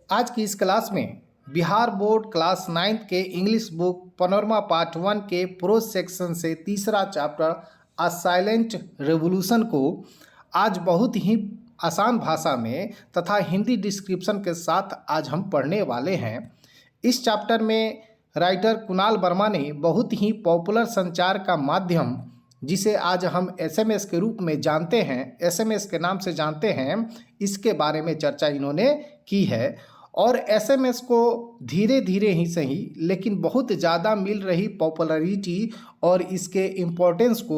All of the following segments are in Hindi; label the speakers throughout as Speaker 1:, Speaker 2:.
Speaker 1: आज की इस क्लास में बिहार बोर्ड क्लास 9th के इंग्लिश बुक पनोरमा पार्ट 1 के प्रोज सेक्शन से तीसरा चैप्टर अ साइलेंट रेवोल्यूशन को आज बहुत ही आसान भाषा में तथा हिंदी डिस्क्रिप्शन के साथ आज हम पढ़ने वाले हैं। इस चैप्टर में राइटर कुणाल वर्मा ने बहुत ही पॉपुलर संचार का माध्यम जिसे आज हम एसएमएस के रूप में जानते हैं, एसएमएस के नाम से जानते हैं, इसके बारे में चर्चा इन्होंने की है। और एसएमएस को धीरे धीरे ही सही लेकिन बहुत ज़्यादा मिल रही पॉपुलैरिटी और इसके इम्पोर्टेंस को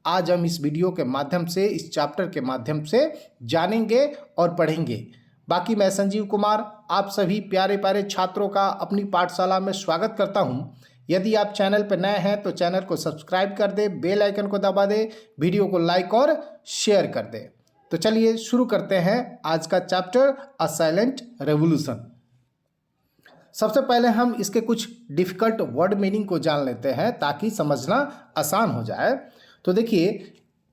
Speaker 1: आज हम इस वीडियो के माध्यम से, इस चैप्टर के माध्यम से जानेंगे और पढ़ेंगे। बाकी मैं संजीव कुमार आप सभी प्यारे प्यारे छात्रों का अपनी पाठशाला में स्वागत करता हूं। यदि आप चैनल पर नए हैं तो चैनल को सब्सक्राइब कर दे, बेल आइकन को दबा दे, वीडियो को लाइक और शेयर कर दे। तो चलिए शुरू करते हैं आज का चैप्टर अ साइलेंट रेवोल्यूशन। सबसे पहले हम इसके कुछ डिफिकल्ट वर्ड मीनिंग को जान लेते हैं ताकि समझना आसान हो जाए। तो देखिए,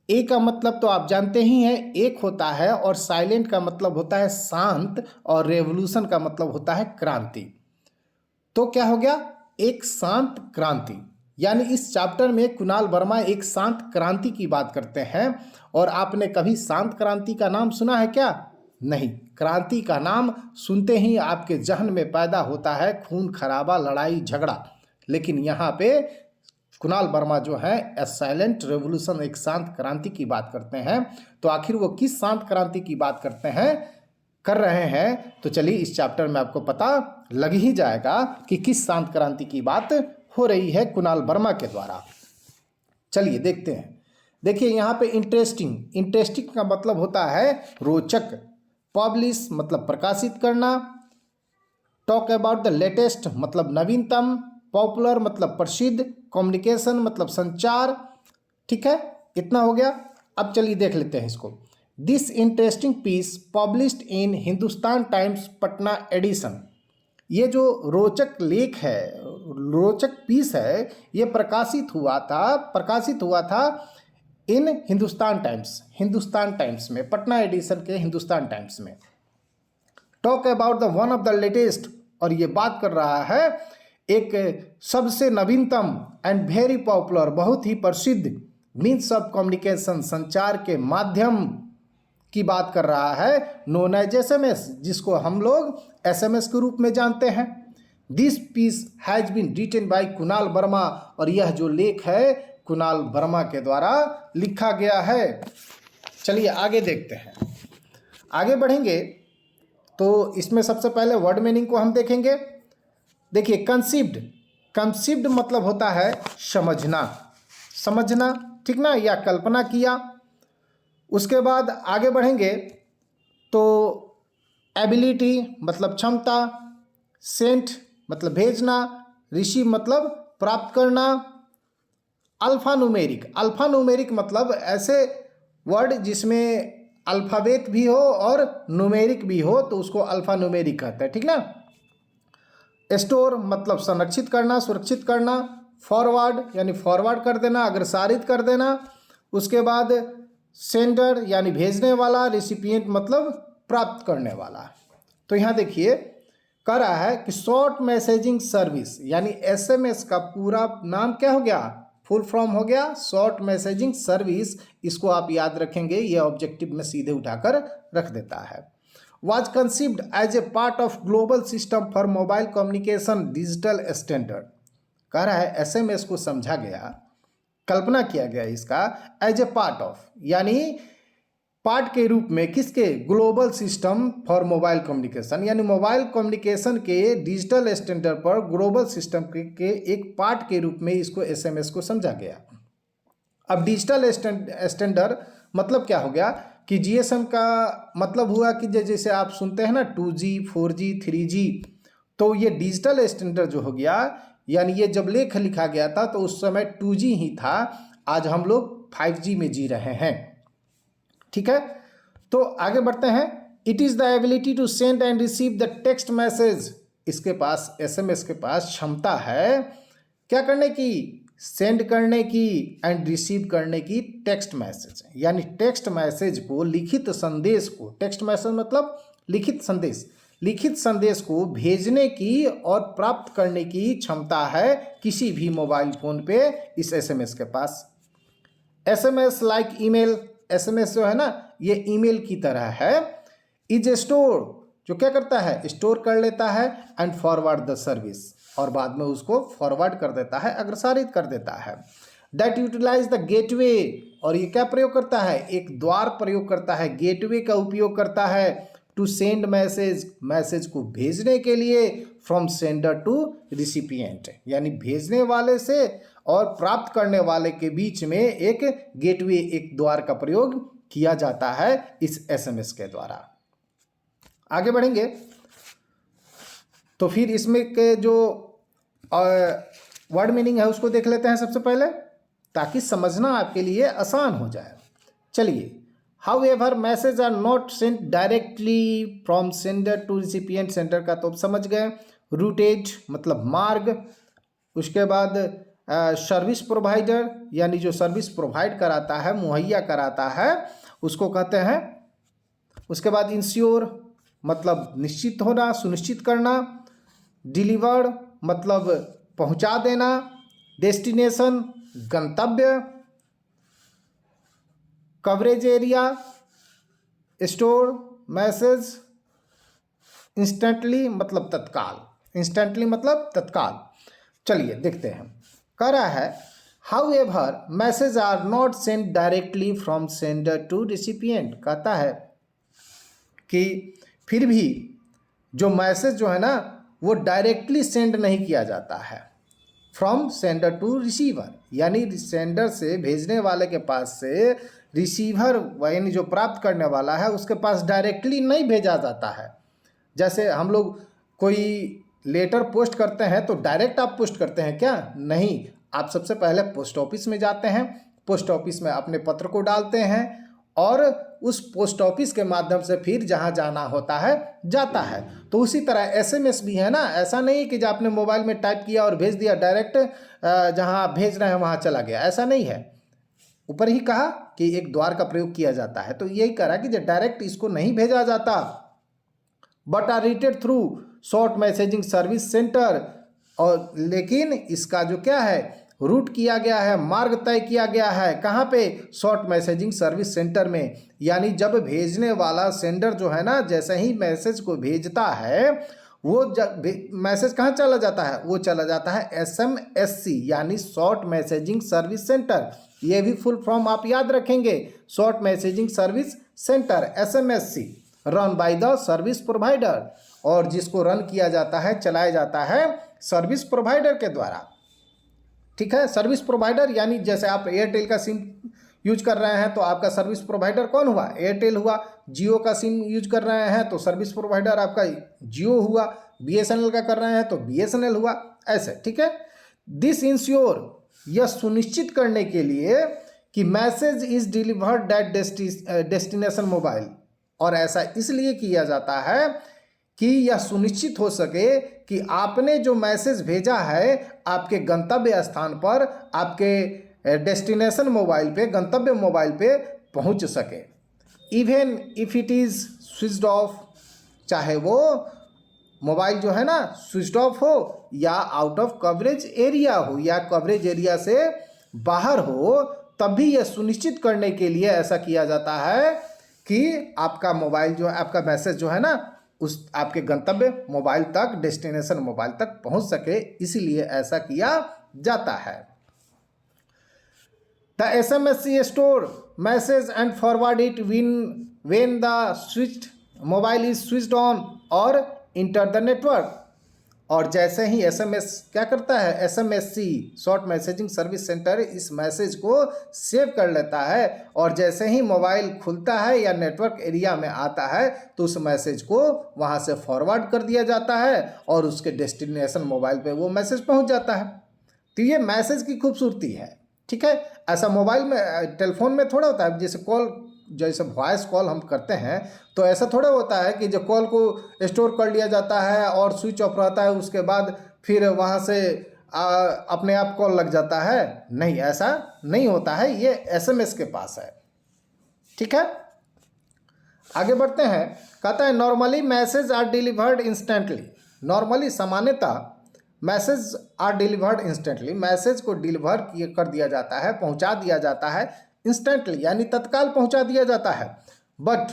Speaker 1: ए का मतलब तो आप जानते ही हैं, एक होता है, और साइलेंट का मतलब होता है शांत, और रेवोल्यूशन का मतलब होता है क्रांति। तो क्या हो गया? एक शांत क्रांति। यानी इस चैप्टर में कुणाल वर्मा एक शांत क्रांति की बात करते हैं। और आपने कभी शांत क्रांति का नाम सुना है क्या? नहीं। क्रांति का नाम सुनते ही आपके जहन में पैदा होता है खून खराबा, लड़ाई झगड़ा। लेकिन यहाँ पे कुणाल वर्मा जो है ए साइलेंट रेवोल्यूशन, एक शांत क्रांति की बात करते हैं। तो आखिर वो किस शांत क्रांति की बात करते हैं, कर रहे हैं? तो चलिए इस चैप्टर में आपको पता लग ही जाएगा कि किस शांत क्रांति की बात हो रही है कुणाल वर्मा के द्वारा। चलिए देखते हैं। देखिए यहाँ पे इंटरेस्टिंग, इंटरेस्टिंग का मतलब होता है रोचक। पब्लिश मतलब प्रकाशित करना। टॉक अबाउट द लेटेस्ट मतलब नवीनतम। पॉपुलर मतलब प्रसिद्ध। कम्युनिकेशन मतलब संचार। ठीक है, इतना हो गया। अब चलिए देख लेते हैं इसको। This interesting piece published in Hindustan times Patna edition. ये जो रोचक लेख है, रोचक पीस है, ये प्रकाशित हुआ था इन हिंदुस्तान टाइम्स में, पटना एडिशन के हिंदुस्तान टाइम्स में। Talk about the one of the latest, और ये बात कर रहा है एक सबसे नवीनतम एंड वेरी पॉपुलर, बहुत ही प्रसिद्ध मीन्स ऑफ कम्युनिकेशन, संचार के माध्यम की बात कर रहा है, नोन एज एसएमएस, जिसको हम लोग एसएमएस के रूप में जानते हैं। This piece has been written by Kunal Verma, और यह जो लेख है कुणाल वर्मा के द्वारा लिखा गया है। चलिए आगे देखते हैं। आगे बढ़ेंगे तो इसमें सबसे पहले वर्ड मीनिंग को हम देखेंगे। देखिए, कंसीव्ड मतलब होता है समझना, ठीक ना, या कल्पना किया। उसके बाद आगे बढ़ेंगे तो एबिलिटी मतलब क्षमता। सेंट मतलब भेजना। रिसीव मतलब प्राप्त करना। अल्फान्यूमेरिक मतलब ऐसे वर्ड जिसमें अल्फ़ाबेट भी हो और न्यूमेरिक भी हो, तो उसको अल्फान्यूमेरिक कहते हैं, ठीक ना। स्टोर मतलब संरक्षित करना, सुरक्षित करना। फॉरवर्ड यानी फॉरवर्ड कर देना, अग्रसारित कर देना। उसके बाद सेंडर यानी भेजने वाला। रिसिपिएंट मतलब प्राप्त करने वाला। तो यहाँ देखिए कह रहा है कि शॉर्ट मैसेजिंग सर्विस, यानी एसएमएस का पूरा नाम क्या हो गया, फुल फॉर्म हो गया शॉर्ट मैसेजिंग सर्विस। इसको आप याद रखेंगे, ये ऑब्जेक्टिव में सीधे उठाकर रख देता है। Was conceived as a part of global system for mobile communication digital standard. कह रहा है एसएमएस को समझा गया, कल्पना किया गया इसका एज ए पार्ट ऑफ, यानी पार्ट के रूप में किसके, global system for mobile communication, यानी मोबाइल कम्युनिकेशन के डिजिटल स्टैंडर्ड पर ग्लोबल सिस्टम के एक पार्ट के रूप में इसको एसएमएस को समझा गया। अब डिजिटल स्टैंडर्ड मतलब क्या हो गया कि जीएसएम का मतलब हुआ कि जैसे आप सुनते हैं ना 2G 4G 3G, तो ये डिजिटल स्टैंडर्ड जो हो गया, यानी ये जब लेख लिखा गया था तो उस समय 2G ही था, आज हम लोग 5G में जी रहे हैं। ठीक है, तो आगे बढ़ते हैं। It is the ability to send and receive the text message. इसके पास, एसएमएस के पास क्षमता है क्या करने की, सेंड करने की एंड रिसीव करने की टेक्स्ट मैसेज, यानी टेक्स्ट मैसेज को, लिखित संदेश को, टेक्स्ट मैसेज मतलब लिखित संदेश, लिखित संदेश को भेजने की और प्राप्त करने की क्षमता है किसी भी मोबाइल फ़ोन पे इस एसएमएस के पास। एसएमएस लाइक ईमेल, एसएमएस जो है ना ये ईमेल की तरह है। इज स्टोर, जो क्या करता है, स्टोर कर लेता है, एंड फॉरवर्ड द सर्विस, और बाद में उसको फॉरवर्ड कर देता है, अग्रसारित कर देता है। दैट यूटिलाइज द गेटवे, और ये क्या प्रयोग करता है, एक द्वार प्रयोग करता है, गेटवे का उपयोग करता है। टू सेंड मैसेज, मैसेज को भेजने के लिए, फ्रॉम सेंडर टू रिसिपिएंट, यानी भेजने वाले से और प्राप्त करने वाले के बीच में एक गेटवे, एक द्वार का प्रयोग किया जाता है इस एसएमएस के द्वारा। आगे बढ़ेंगे तो फिर इसमें के जो वर्ड मीनिंग है उसको देख लेते हैं सबसे पहले, ताकि समझना आपके लिए आसान हो जाए। चलिए, however message are not sent directly from sender to recipient, sender का तो आप समझ गए। रूटेज मतलब मार्ग, उसके बाद सर्विस प्रोवाइडर, यानी जो सर्विस प्रोवाइड कराता है, मुहैया कराता है, उसको कहते हैं। उसके बाद इंश्योर मतलब निश्चित होना, सुनिश्चित करना। डिलीवर्ड मतलब पहुंचा देना। डेस्टिनेशन गंतव्य। Coverage area, store message. Instantly मतलब तत्काल, इंस्टेंटली मतलब तत्काल। चलिए देखते हैं। कह रहा है however message are not sent directly from sender to recipient, कहता है कि फिर भी जो मैसेज जो है ना वो डायरेक्टली सेंड नहीं किया जाता है फ्रॉम सेंडर टू रिसीवर, यानी सेंडर से भेजने वाले के पास से रिसीवर यानी जो प्राप्त करने वाला है उसके पास डायरेक्टली नहीं भेजा जाता है। जैसे हम लोग कोई लेटर पोस्ट करते हैं तो डायरेक्ट आप पोस्ट करते हैं क्या? नहीं, आप सबसे पहले पोस्ट ऑफिस में जाते हैं, पोस्ट ऑफिस में अपने पत्र को डालते हैं और उस पोस्ट ऑफिस के माध्यम से फिर जहाँ जाना होता है जाता है। तो उसी तरह एसएमएस भी है ना, ऐसा नहीं कि जो आपने मोबाइल में टाइप किया और भेज दिया, डायरेक्ट जहाँ आप भेज रहे हैं वहाँ चला गया, ऐसा नहीं है। ऊपर ही कहा कि एक द्वार का प्रयोग किया जाता है, तो यही कहा कि जो डायरेक्ट इसको नहीं भेजा जाता, but are routed through short messaging service centre, और लेकिन इसका जो क्या है रूट किया गया है, मार्ग तय किया गया है, कहाँ पे? शॉर्ट मैसेजिंग सर्विस सेंटर में। यानी जब भेजने वाला सेंडर जो है ना, जैसे ही मैसेज को भेजता है वो मैसेज कहाँ चला जाता है? वो चला जाता है SMSC यानी शॉर्ट मैसेजिंग सर्विस सेंटर। ये भी फुल फॉर्म आप याद रखेंगे, short messaging service centre SMSC, run by the service provider, और जिसको रन किया जाता है, चलाया जाता है सर्विस प्रोवाइडर के द्वारा। ठीक है, सर्विस प्रोवाइडर यानी जैसे आप एयरटेल का सिम यूज कर रहे हैं तो आपका सर्विस प्रोवाइडर कौन हुआ? एयरटेल हुआ। जियो का सिम यूज कर रहे हैं तो सर्विस प्रोवाइडर आपका जियो हुआ। BSNL का कर रहे हैं तो BSNL हुआ, ऐसे। ठीक है, दिस इंश्योर, यह सुनिश्चित करने के लिए कि message is delivered that destination mobile, और ऐसा इसलिए किया जाता है कि यह सुनिश्चित हो सके कि आपने जो मैसेज भेजा है आपके गंतव्य स्थान पर, आपके डेस्टिनेशन मोबाइल पे, गंतव्य मोबाइल पे पहुंच सके। Even if it is switched off, चाहे वो मोबाइल जो है ना स्विच्ड ऑफ हो या आउट ऑफ कवरेज एरिया हो या कवरेज एरिया से बाहर हो, तब भी यह सुनिश्चित करने के लिए ऐसा किया जाता है कि आपका मोबाइल जो है, आपका मैसेज जो है ना उस आपके गंतव्य मोबाइल तक, डेस्टिनेशन मोबाइल तक पहुंच सके, इसीलिए ऐसा किया जाता है। The SMSC store message and forward it when the switched mobile is switched on और इंटर द नेटवर्क, और जैसे ही SMS क्या करता है, SMSC short messaging service centre इस मैसेज को सेव कर लेता है, और जैसे ही मोबाइल खुलता है या नेटवर्क एरिया में आता है तो उस मैसेज को वहां से फॉरवर्ड कर दिया जाता है और उसके डेस्टिनेशन मोबाइल पे वो मैसेज पहुंच जाता है। तो ये मैसेज की खूबसूरती है। ठीक है, ऐसा मोबाइल में, टेलीफोन में थोड़ा होता है, जैसे कॉल, जैसे वॉइस कॉल हम करते हैं तो ऐसा थोड़ा होता है कि जो कॉल को स्टोर कर लिया जाता है और स्विच ऑफ रहता है, उसके बाद फिर वहाँ से अपने आप कॉल लग जाता है। नहीं, ऐसा नहीं होता है, ये SMS के पास है। ठीक है, आगे बढ़ते हैं। कहता है normally message are delivered instantly. Normally सामान्यतः message are delivered instantly, message को डिलीवर कर दिया जाता है, पहुंचा दिया जाता है इंस्टेंटली, यानी तत्काल पहुंचा दिया जाता है। But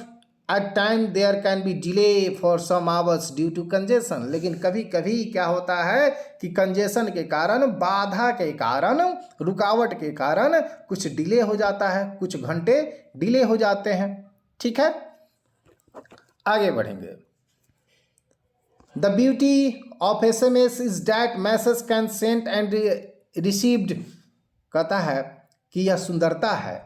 Speaker 1: at time there can be delay for some hours due to congestion. लेकिन कभी कभी क्या होता है कि कंजेशन के कारण, बाधा के कारण, रुकावट के कारण कुछ डिले हो जाता है, कुछ घंटे डिले हो जाते हैं। ठीक है, आगे बढ़ेंगे। The beauty of SMS is that message can send and received. कहता है कि यह सुंदरता है,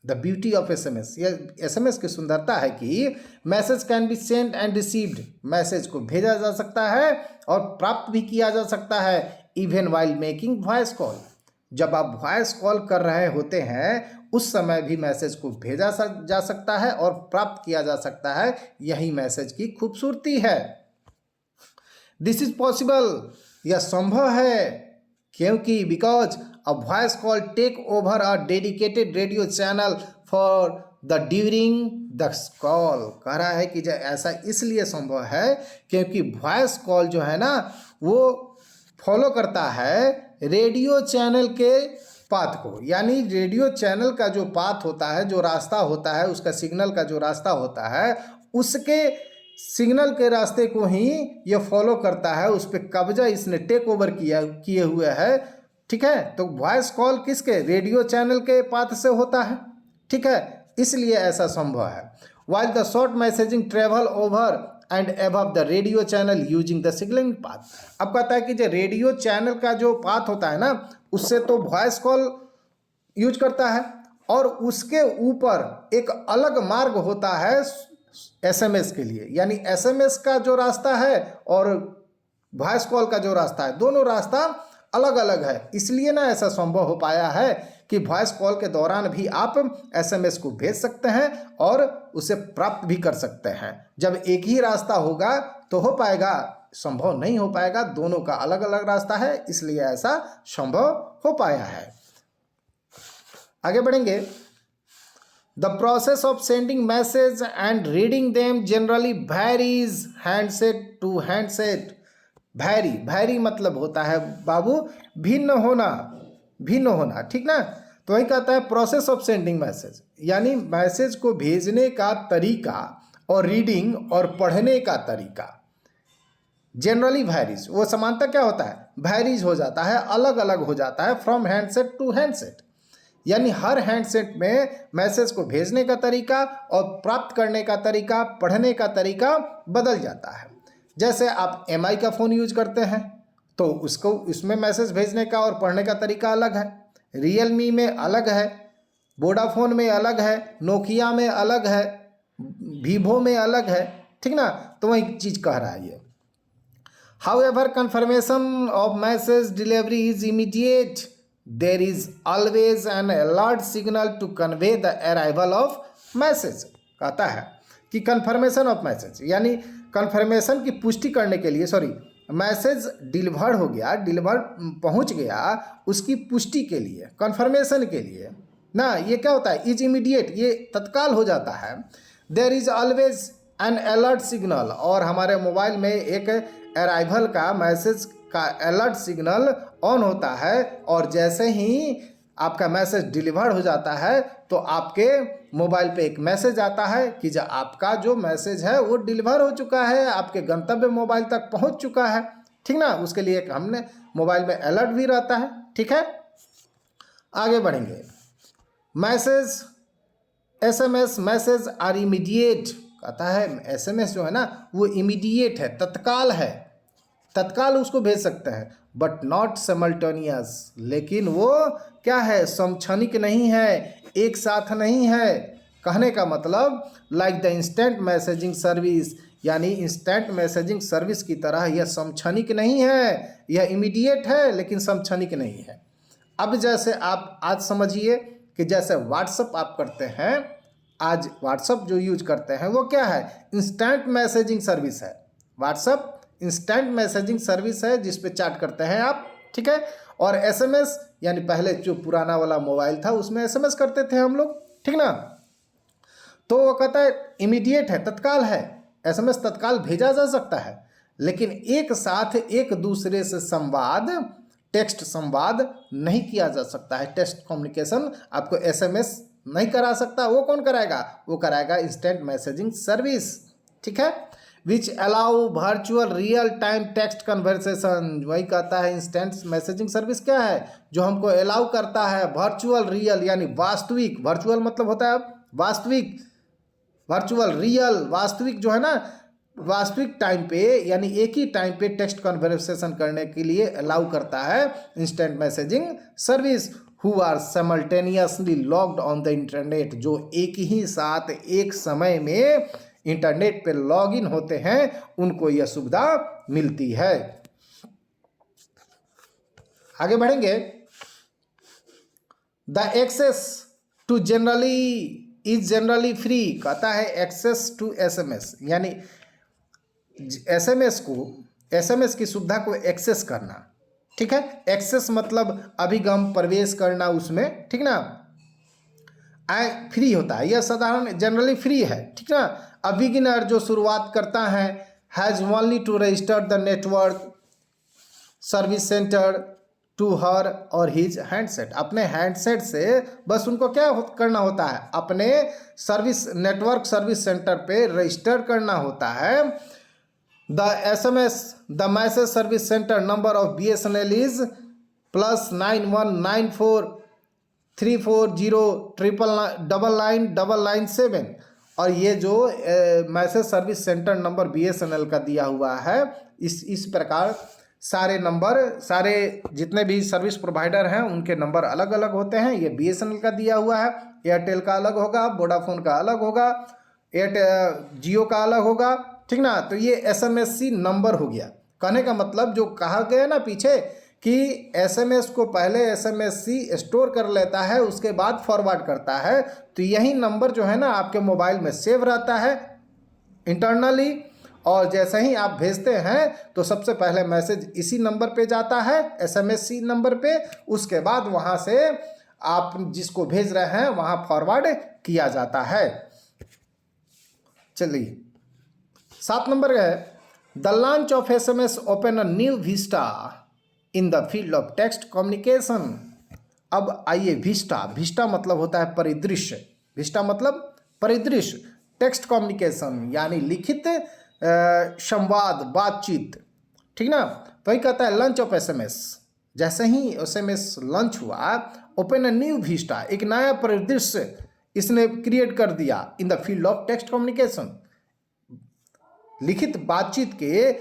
Speaker 1: द ब्यूटी ऑफ SMS, यह SMS की सुंदरता है कि message can be send and received, message को भेजा जा सकता है और प्राप्त भी किया जा सकता है। Even while making voice call, जब आप वॉइस कॉल कर रहे होते हैं उस समय भी मैसेज को भेजा जा सकता है और प्राप्त किया जा सकता है। यही मैसेज की खूबसूरती है। दिस इज पॉसिबल, यह संभव है, क्योंकि because a voice call take over a dedicated radio channel for the during the call. कह रहा है कि ऐसा इसलिए संभव है क्योंकि वॉइस कॉल जो है ना वो फॉलो करता है रेडियो चैनल के पाथ को, यानी रेडियो चैनल का जो पाथ होता है, जो रास्ता होता है, उसका सिग्नल का जो रास्ता होता है, उसके सिग्नल के रास्ते को ही ये फॉलो करता है, उस पर कब्जा इसने टेक ओवर किए हुए है। ठीक है, तो वॉइस कॉल किसके, रेडियो चैनल के पाथ से होता है। ठीक है, इसलिए ऐसा संभव है। While the short messaging travel over and above the radio channel using the signalling path. अब कहता है कि जो रेडियो चैनल का जो पाथ होता है ना, उससे तो वॉइस कॉल यूज करता है और उसके ऊपर एक अलग मार्ग होता है SMS के लिए, यानी SMS का जो रास्ता है और वॉइस कॉल का जो रास्ता है, दोनों रास्ता अलग अलग है। इसलिए ना ऐसा संभव हो पाया है कि वॉइस कॉल के दौरान भी आप SMS को भेज सकते हैं और उसे प्राप्त भी कर सकते हैं। जब एक ही रास्ता होगा तो हो पाएगा, संभव नहीं हो पाएगा, दोनों का अलग अलग रास्ता है, इसलिए ऐसा संभव हो पाया है। आगे बढ़ेंगे। The process of sending message and reading them generally varies handset to handset. Vary मतलब होता है बाबू भिन्न होना, भिन्न होना, ठीक ना। तो वही कहता है प्रोसेस ऑफ सेंडिंग मैसेज, यानी मैसेज को भेजने का तरीका और रीडिंग और पढ़ने का तरीका जनरली वैरीज, वो समानता क्या होता है, वैरीज हो जाता है, अलग अलग हो जाता है फ्रॉम हैंडसेट टू हैंडसेट, यानी हर हैंडसेट में मैसेज को भेजने का तरीका और प्राप्त करने का तरीका, पढ़ने का तरीका बदल जाता है। जैसे आप MI का फ़ोन यूज करते हैं तो उसको इसमें मैसेज भेजने का और पढ़ने का तरीका अलग है, रियलमी में अलग है, वोडाफोन में अलग है, नोकिया में अलग है, वीवो में अलग है, ठीक ना। तो वही चीज़ कह रहा है ये। However confirmation of message delivery is immediate, there is always an alert signal to convey the arrival of message. कहता है कि कन्फर्मेशन ऑफ मैसेज, यानी कन्फर्मेशन की पुष्टि करने के लिए, मैसेज डिलीवर हो गया, डिलीवर पहुंच गया, उसकी पुष्टि के लिए, कन्फर्मेशन के लिए ना, ये क्या होता है, इज इमीडिएट, ये तत्काल हो जाता है। There is always an alert signal, और हमारे मोबाइल में एक अराइवल का, मैसेज का अलर्ट सिग्नल ऑन होता है, और जैसे ही आपका मैसेज डिलीवर हो जाता है तो आपके मोबाइल पे एक मैसेज आता है कि जो आपका जो मैसेज है वो डिलीवर हो चुका है, आपके गंतव्य मोबाइल तक पहुंच चुका है, ठीक ना। उसके लिए एक हमने मोबाइल में अलर्ट भी रहता है, ठीक है। आगे बढ़ेंगे। Message SMS message are immediate, कहता है SMS जो है ना वो इमीडिएट है, तत्काल है, तत्काल उसको भेज सकते हैं, बट नॉट सिमल्टेनियस, लेकिन वो क्या है, समक्षणिक नहीं है, एक साथ नहीं है। कहने का मतलब like the instant messaging service, यानी इंस्टेंट मैसेजिंग सर्विस की तरह यह समक्षणिक नहीं है, यह इमीडिएट है लेकिन समक्षणिक नहीं है। अब जैसे आप आज समझिए कि जैसे व्हाट्सअप आप करते हैं, आज व्हाट्सअप जो यूज करते हैं वो क्या है, इंस्टेंट मैसेजिंग सर्विस है। व्हाट्सअप इंस्टेंट मैसेजिंग सर्विस है जिस पे चैट करते हैं आप, ठीक है। और SMS, यानी पहले जो पुराना वाला मोबाइल था उसमें SMS करते थे हम लोग, ठीक ना। तो वो कहता है इमीडिएट है, तत्काल है, एसएमएस तत्काल भेजा जा सकता है, लेकिन एक साथ एक दूसरे से संवाद, टेक्स्ट संवाद नहीं किया जा सकता है। टेक्स्ट कम्युनिकेशन आपको एसएमएस नहीं करा सकता। वो कौन कराएगा? वो कराएगा इंस्टेंट मैसेजिंग सर्विस, ठीक है, which allow virtual real time text conversation. वही कहता है इंस्टेंट मैसेजिंग सर्विस क्या है? जो हमको अलाउ करता है वर्चुअल रियल यानी वास्तविक, वर्चुअल मतलब होता है वास्तविक, वर्चुअल रियल वास्तविक जो है ना, वास्तविक टाइम पे यानी एक ही टाइम पे टेक्स्ट कन्वर्सेशन करने के लिए अलाउ करता है instant messaging service. Who are simultaneously logged on the internet, जो एक ही साथ एक समय में इंटरनेट पे लॉग इन होते हैं, उनको यह सुविधा मिलती है। आगे बढ़ेंगे। The access to is generally free. कहता है एक्सेस टू एसएमएस यानी एसएमएस की सुविधा को एक्सेस करना, ठीक है। एक्सेस मतलब अभिगम, प्रवेश करना उसमें, ठीक ना। फ्री होता है, यह साधारण जनरली फ्री है, ठीक ना। अ बिगिनर जो शुरुआत करता है has only to register the network service centre to her और हिज हैंडसेट। अपने हैंडसेट से बस उनको क्या करना होता है? अपने नेटवर्क सर्विस सेंटर पे रजिस्टर करना होता है। The message service centre number of BSNL is +9194 340 99997। और ये जो message service centre number BSNL का दिया हुआ है, इस प्रकार सारे नंबर, सारे जितने भी सर्विस प्रोवाइडर हैं उनके नंबर अलग अलग होते हैं। ये BSNL का दिया हुआ है, एयरटेल का अलग होगा, वोडाफोन का अलग होगा, जियो का अलग होगा, ठीक ना। तो ये SMSC नंबर हो गया। कहने का मतलब जो कहा गया ना पीछे कि SMS को पहले SMSC स्टोर कर लेता है, उसके बाद फॉरवर्ड करता है, तो यही नंबर जो है ना आपके मोबाइल में सेव रहता है इंटरनली, और जैसे ही आप भेजते हैं तो सबसे पहले मैसेज इसी नंबर पे जाता है, SMSC नंबर पे। उसके बाद वहाँ से आप जिसको भेज रहे हैं वहाँ फॉरवर्ड किया जाता है। चलिए 7 नंबर है, the launch of SMS open a new Vista in the field of text communication. अब आइए, विस्टा मतलब होता है परिदृश्य, विस्टा मतलब परिदृश्य, टेक्स्ट कम्युनिकेशन यानी लिखित संवाद, बातचीत, ठीक ना। तो ही कहता है लॉन्च ऑफ SMS। जैसे ही SMS लॉन्च हुआ, ओपन अ न्यू विस्टा, एक नया परिदृश्य इसने क्रिएट कर दिया in the field of text communication. लिखित बातचीत के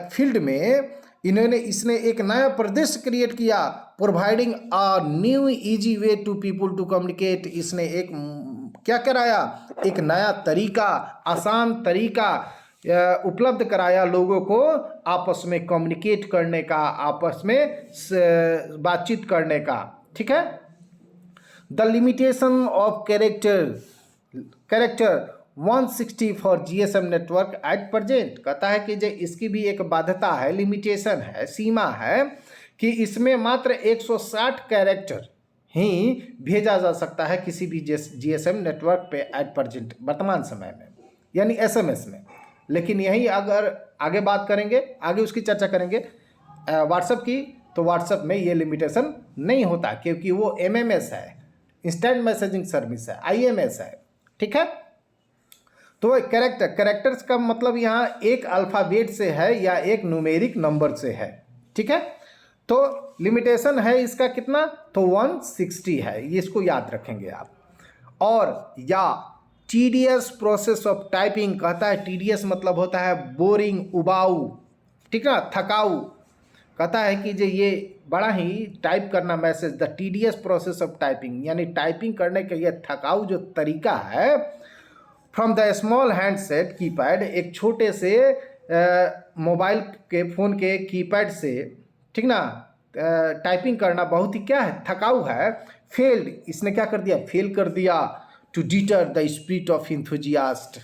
Speaker 1: फील्ड में इसने एक नया परिदृश्य क्रिएट किया, providing a new easy way to people to communicate. इसने एक क्या कराया? एक नया तरीका, आसान तरीका उपलब्ध कराया लोगों को आपस में कम्युनिकेट करने का, आपस में बातचीत करने का, ठीक है। The limitation of character 160 for GSM network at present. कहता है कि जो इसकी भी एक बाध्यता है, लिमिटेशन है, सीमा है कि इसमें मात्र 160 कैरेक्टर ही भेजा जा सकता है किसी भी GSM नेटवर्क पे एट प्रेजेंट, वर्तमान समय में, यानी SMS में। लेकिन यही अगर आगे बात करेंगे, आगे उसकी चर्चा करेंगे व्हाट्सएप की, तो व्हाट्सएप में ये लिमिटेशन नहीं होता, क्योंकि वो MMS है, इंस्टेंट मैसेजिंग सर्विस है, IMS है, ठीक है। तो कैरेक्टर्स का मतलब यहाँ एक अल्फ़ाबेट से है या एक न्यूमेरिक नंबर से है, ठीक है। तो लिमिटेशन है इसका कितना? तो 160 है, ये इसको याद रखेंगे आप। और या टीडियस प्रोसेस ऑफ टाइपिंग। कहता है टीडियस मतलब होता है बोरिंग, उबाऊ, ठीक ना, थकाऊ। कहता है कि जो ये बड़ा ही टाइप करना message, the tedious process of typing, यानी टाइपिंग करने का ये थकाऊ जो तरीका है, from the small handset keypad, एक छोटे से मोबाइल के फ़ोन के कीपैड से, ठीक ना, टाइपिंग करना बहुत ही क्या है, थकाऊ है। फेल्ड, इसने क्या कर दिया? फेल कर दिया। To deter the spirit of enthusiast.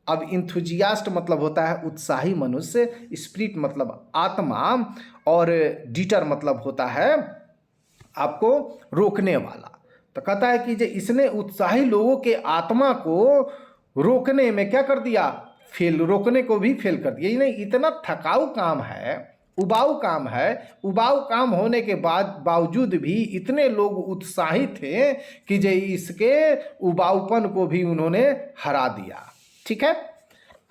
Speaker 1: अब इंथुजियास्ट मतलब होता है उत्साही मनुष्य, स्पिरिट मतलब आत्मा, और डिटर मतलब होता है आपको रोकने वाला। तो कहता है कि इसने उत्साही लोगों के आत्मा को रोकने में क्या कर दिया, रोकने को भी फेल कर दिया। नहीं, इतना थकाऊ काम है, उबाऊ काम है, उबाऊ काम होने के बावजूद भी इतने लोग उत्साहित थे कि इसके उबाऊपन को भी उन्होंने हरा दिया। ठीक है।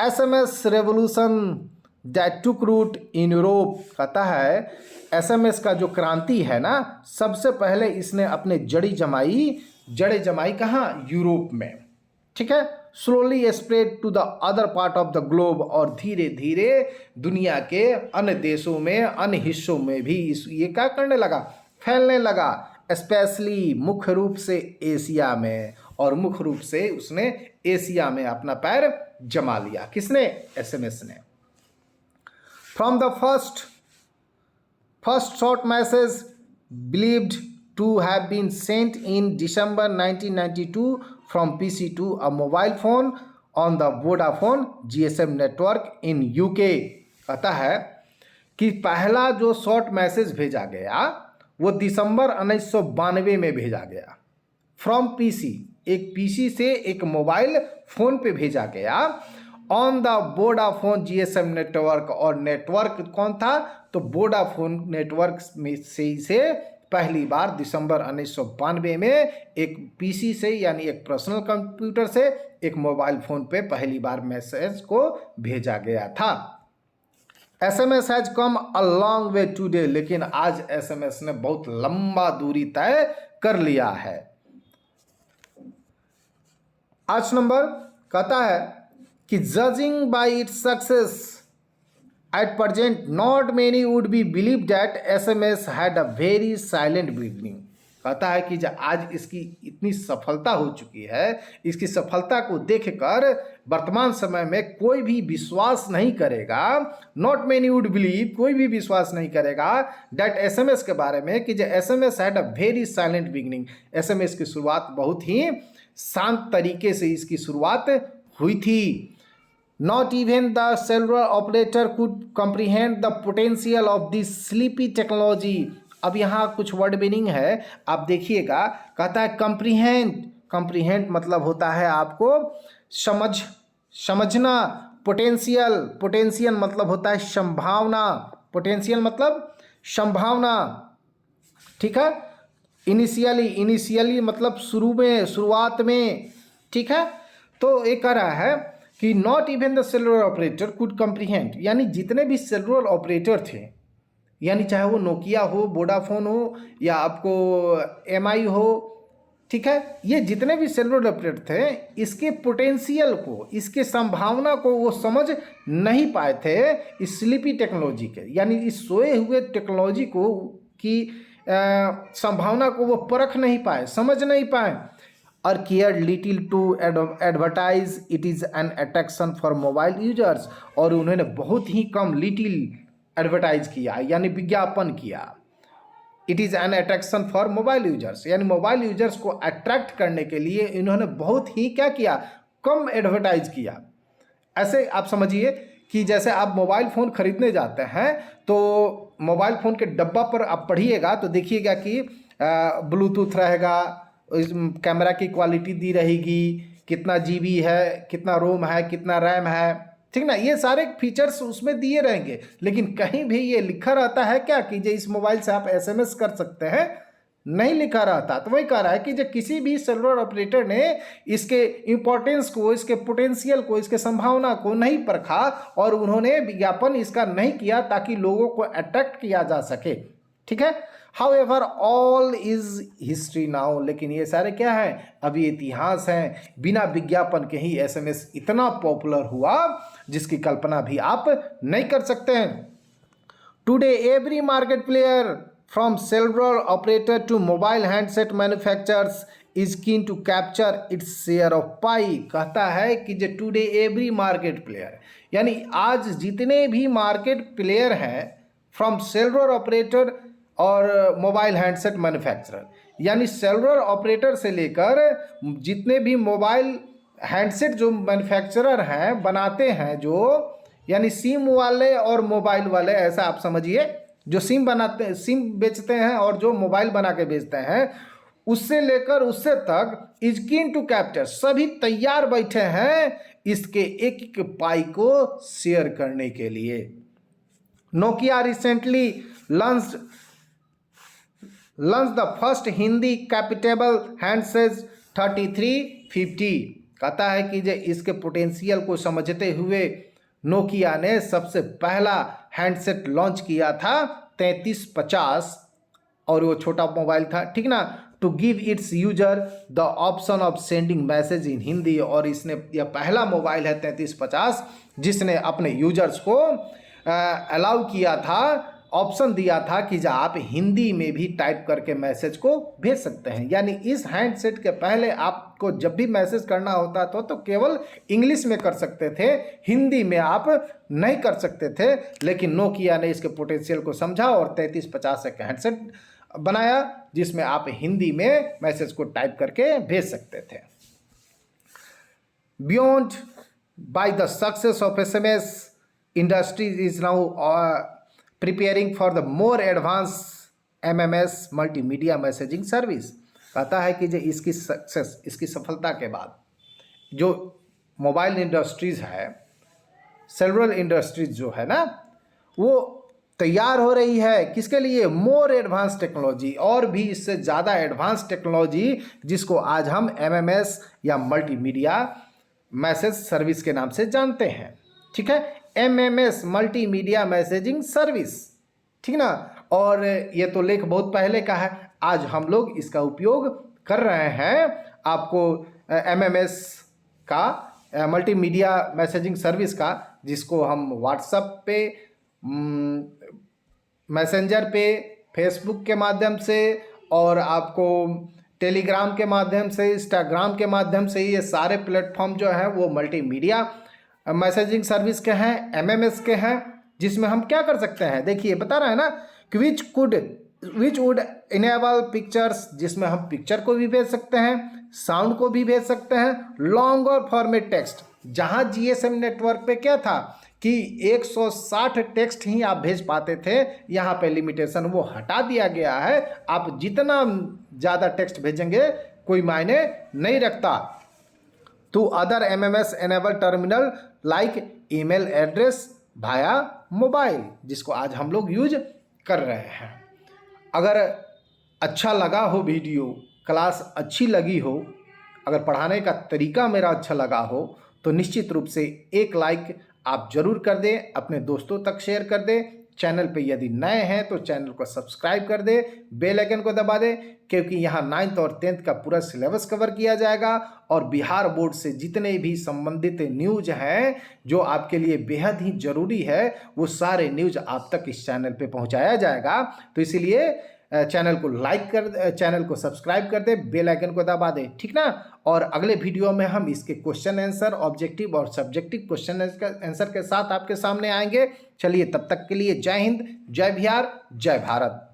Speaker 1: SMS revolution that took root in Europe, कहता है SMS का जो क्रांति है ना, सबसे पहले इसने अपने जड़ें जमाई कहाँ, यूरोप में। ठीक है। Slowly spread to the other part of the globe, और धीरे धीरे दुनिया के अन्य देशों में, अन्य हिस्सों में भी ये क्या करने लगा, फैलने लगा। स्पेशली मुख्य रूप से एशिया में, और मुख्य रूप से उसने एशिया में अपना पैर जमा लिया। किसने, SMS ने। From the first short message believed to have been sent in December 1992 from PC to a mobile phone on the Vodafone GSM network in UK। कहता है कि पहला जो शॉर्ट मैसेज भेजा गया वो दिसंबर 1992 में भेजा गया। फ्रॉम PC, एक PC से एक मोबाइल फ़ोन पे भेजा गया। On the Vodafone GSM network, और नेटवर्क कौन था, तो वोडाफोन नेटवर्क में से पहली बार दिसंबर 1992 में एक PC से, यानी एक पर्सनल कंप्यूटर से एक मोबाइल फ़ोन पे पहली बार मैसेज को भेजा गया था। SMS has come a long way today, लेकिन आज SMS ने बहुत लंबा दूरी तय कर लिया है। 8 नंबर कहता है कि judging bye its success at present not many would be believe that SMS had a very silent beginning। कहता है कि आज इसकी इतनी सफलता हो चुकी है, इसकी सफलता को देखकर वर्तमान समय में कोई भी विश्वास नहीं करेगा, नॉट मैनी वुड बिलीव, कोई भी विश्वास नहीं करेगा दैट SMS के बारे में कि SMS had a very silent beginning. SMS की शुरुआत बहुत ही शांत तरीके से इसकी शुरुआत हुई थी। Not even the cellular operator could comprehend the potential of this sleepy technology। अब यहाँ कुछ वर्ड मीनिंग है, आप देखिएगा। कहता है कंप्रीहेंड मतलब होता है आपको समझना। पोटेंशियल मतलब होता है संभावना, पोटेंशियल मतलब संभावना। ठीक है। इनिशियली मतलब शुरुआत में। ठीक है। तो ये कह रहा है कि not even the cellular operator could comprehend, यानी जितने भी सेलुलर ऑपरेटर थे, यानी चाहे वो नोकिया हो, वोडाफोन हो, या आपको MI हो, ठीक है, ये जितने भी सेलुलर ऑपरेटर थे, इसके पोटेंशियल को, इसके संभावना को वो समझ नहीं पाए थे इस स्लीपी टेक्नोलॉजी के, यानी इस सोए हुए टेक्नोलॉजी को की संभावना को वो परख नहीं पाए, समझ नहीं पाए। और care little to advertise it is an attraction for mobile users, और उन्होंने बहुत ही कम लिटिल एडवर्टाइज किया, यानी विज्ञापन किया। It is an attraction for mobile users, यानी मोबाइल यूजर्स को अट्रैक्ट करने के लिए इन्होंने बहुत ही क्या किया, कम एडवर्टाइज किया। ऐसे आप समझिए कि जैसे आप मोबाइल फ़ोन खरीदने जाते हैं तो मोबाइल फ़ोन के डब्बा पर आप पढ़िएगा तो देखिएगा कि ब्लूटूथ रहेगा, इस कैमरा की क्वालिटी दी रहेगी, कितना GB है, कितना रोम है, कितना रैम है, ठीक ना, ये सारे फीचर्स उसमें दिए रहेंगे। लेकिन कहीं भी ये लिखा रहता है क्या कि इस मोबाइल से आप SMS कर सकते हैं, नहीं लिखा रहता। तो वही कह रहा है कि किसी भी सेलुलर ऑपरेटर ने इसके इम्पोर्टेंस को, इसके पोटेंशियल को, इसके संभावना को नहीं परखा, और उन्होंने विज्ञापन इसका नहीं किया ताकि लोगों को अट्रैक्ट किया जा सके। ठीक है। However, all is history now, लेकिन ये सारे क्या हैं, अभी इतिहास हैं। बिना विज्ञापन के ही SMS इतना पॉपुलर हुआ जिसकी कल्पना भी आप नहीं कर सकते हैं। Today every market player from cellular operator to mobile handset manufacturers is keen to capture its share of pie. कहता है कि टुडे एवरी मार्केट प्लेयर, यानी आज जितने भी मार्केट प्लेयर हैं फ्रॉम सेलुलर ऑपरेटर और मोबाइल हैंडसेट मैन्युफैक्चरर, यानी सेलुलर ऑपरेटर से लेकर जितने भी मोबाइल हैंडसेट जो मैन्युफैक्चरर हैं, बनाते हैं, जो यानी सिम वाले और मोबाइल वाले, ऐसा आप समझिए, जो सिम बनाते, सिम बेचते हैं और जो मोबाइल बना के बेचते हैं, उससे लेकर उससे तक इज कीन टू कैप्चर, सभी तैयार बैठे हैं इसके एक एक पाई को शेयर करने के लिए। Nokia recently launched the first Hindi capable handset 3350। कहता है कि जो इसके पोटेंशियल को समझते हुए नोकिया ने सबसे पहला हैंडसेट लॉन्च किया था 3350, और वो छोटा मोबाइल था, ठीक ना, to give its user the option of sending message in Hindi. और इसने यह पहला मोबाइल है 3350 जिसने अपने यूजर्स को अलाउ किया था, ऑप्शन दिया था कि जो आप हिंदी में भी टाइप करके मैसेज को भेज सकते हैं। यानी इस हैंडसेट के पहले आपको जब भी मैसेज करना होता था तो केवल इंग्लिश में कर सकते थे, हिंदी में आप नहीं कर सकते थे। लेकिन नोकिया ने इसके पोटेंशियल को समझा और 3350 एक हैंडसेट बनाया जिसमें आप हिंदी में मैसेज को टाइप करके भेज सकते थे। Beyond by the success of SMS, industry is now preparing for the more advance MMS multimedia messaging service. कहता है कि जो इसकी सक्सेस, इसकी सफलता के बाद जो मोबाइल इंडस्ट्रीज़ है, सेवरल इंडस्ट्रीज जो है ना, वो तैयार हो रही है किसके लिए? मोर एडवांस टेक्नोलॉजी, और भी इससे ज़्यादा एडवांस टेक्नोलॉजी जिसको आज हम MMS या मल्टीमीडिया मैसेज सर्विस के नाम से जानते हैं। ठीक है, MMS मल्टीमीडिया मैसेजिंग सर्विस, ठीक ना। और ये तो लेख बहुत पहले का है, आज हम लोग इसका उपयोग कर रहे हैं। आपको MMS का मल्टीमीडिया मैसेजिंग सर्विस का, जिसको हम व्हाट्सएप पे, मैसेंजर पे, फेसबुक के माध्यम से, और आपको टेलीग्राम के माध्यम से, इंस्टाग्राम के माध्यम से, ये सारे प्लेटफॉर्म जो हैं वो मल्टीमीडिया मैसेजिंग सर्विस के हैं, MMS के हैं, जिसमें हम क्या कर सकते हैं, देखिए बता रहे हैं ना, विच वुड इनेबल पिक्चर्स, जिसमें हम पिक्चर को भी भेज सकते हैं, साउंड को भी भेज सकते हैं, लॉन्ग और फॉर्मेट टेक्स्ट। जहां GSM नेटवर्क पे क्या था कि 160 टेक्स्ट ही आप भेज पाते थे, यहाँ पे लिमिटेशन वो हटा दिया गया है। आप जितना ज़्यादा टेक्स्ट भेजेंगे कोई मायने नहीं रखता। To other MMS enable terminal like email address via mobile, जिसको आज हम लोग यूज कर रहे हैं। अगर अच्छा लगा हो वीडियो, क्लास अच्छी लगी हो, अगर पढ़ाने का तरीका मेरा अच्छा लगा हो, तो निश्चित रूप से एक लाइक आप जरूर कर दें, अपने दोस्तों तक शेयर कर दें। चैनल पे यदि नए हैं तो चैनल को सब्सक्राइब कर दें, बेल आइकन को दबा दें, क्योंकि यहाँ 9th और 10th का पूरा सिलेबस कवर किया जाएगा। और बिहार बोर्ड से जितने भी संबंधित न्यूज हैं जो आपके लिए बेहद ही ज़रूरी है, वो सारे न्यूज आप तक इस चैनल पे पहुँचाया जाएगा। तो इसीलिए चैनल को लाइक कर, चैनल को सब्सक्राइब कर दे, बेल आइकन को दबा दे, ठीक ना। और अगले वीडियो में हम इसके क्वेश्चन आंसर, ऑब्जेक्टिव और सब्जेक्टिव क्वेश्चन आंसर के साथ आपके सामने आएंगे। चलिए, तब तक के लिए जय हिंद, जय बिहार, जय भारत।